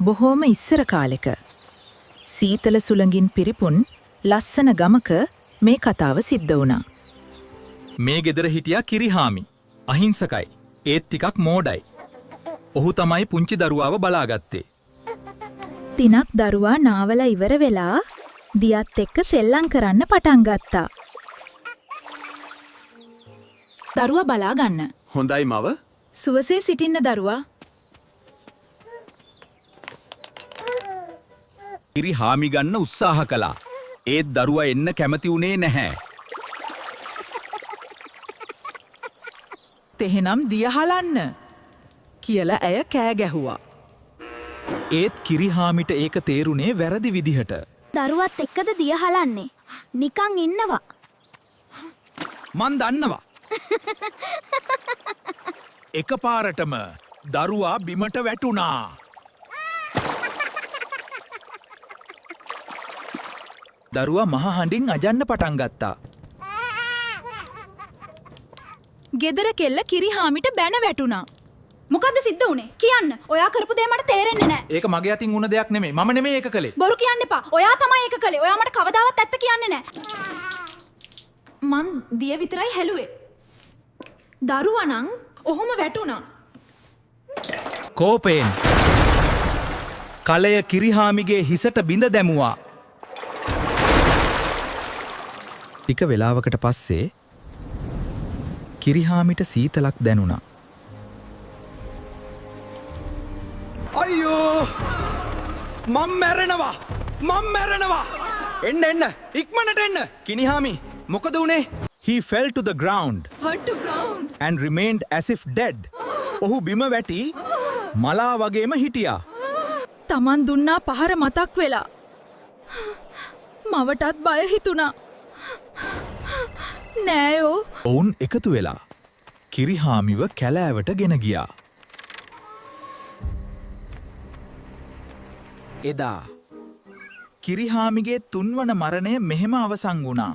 බොහෝම ඉස්සර කාලෙක සීතල සුළඟින් පිරිපුන් ලස්සන ගමක මේ කතාව සිද්ධ වුණා. මේ ගෙදර හිටියා කිරිහාමි. අහිංසකයි. ඒත් ටිකක් මෝඩයි. ඔහු තමයි පුංචි දරුවාව බලාගත්තේ. දිනක් දරුවා නාවල ඉවර වෙලා දියත් එක්ක සෙල්ලම් කරන්න පටන් ගත්තා. දරුවා බලා ගන්න. හොඳයි මව. සුවසේ සිටින්න දරුවා. කිරිහාමි ගන්න උත්සාහ කළා. ඒත් දරුවා එන්න කැමති වුණේ නැහැ. තෙහෙනම් දිය හලන්න කියලා ඇය කෑ ගැහුවා. ඒත් කිරිහාමිට ඒක තේරුනේ වැරදි විදිහට. දරුවත් එක්කද දිය හලන්නේ. නිකන් ඉන්නවා. මන් දන්නවා. එකපාරටම දරුවා බිමට වැටුණා. දරුවා මහ හඬින් අජන්න පටන් ගත්තා. ගෙදර කෙල්ල කිරිහාමිට බැන වැටුණා. මොකද්ද සිද්ධ වුනේ? කියන්න. ඔයා කරපු දේ මට තේරෙන්නේ නැහැ. ඒක මගේ අතින් වුණ දෙයක් නෙමෙයි. මම නෙමෙයි ඒක කළේ. බොරු කියන්න එපා. ඔයා තමයි ඒක කළේ. ඔයා මට කවදාවත් ඇත්ත කියන්නේ නැහැ. මං දිය විතරයි හැලුවේ. දරුවා නම් ඔහොම වැටුණා. කෝපයෙන් කලය කිරිහාමිගේ හිසට බිඳ දැමුවා. ටික වෙලාවකට පස්සේ කිරිහාමිට සීතලක් දැනුණා. අයියෝ! මම මැරෙනවා! මම මැරෙනවා! එන්න ඉක්මනට එන්න! කිනිහාමි මොකද උනේ? He fell to the ground Hurt to ground. and remained as if dead. ඔහු බිම වැටි මලා වගේම හිටියා. Taman දුන්නා පහර මතක් වෙලා. මවටත් බය හිතුණා. නෑයෝ. ඔවුන් එකතු වෙලා කිරිහාමිව කැලෑවට ගෙන ගියා. එදා කිරිහාමිගේ තුන්වන මරණය මෙහෙම අවසන් වුණා.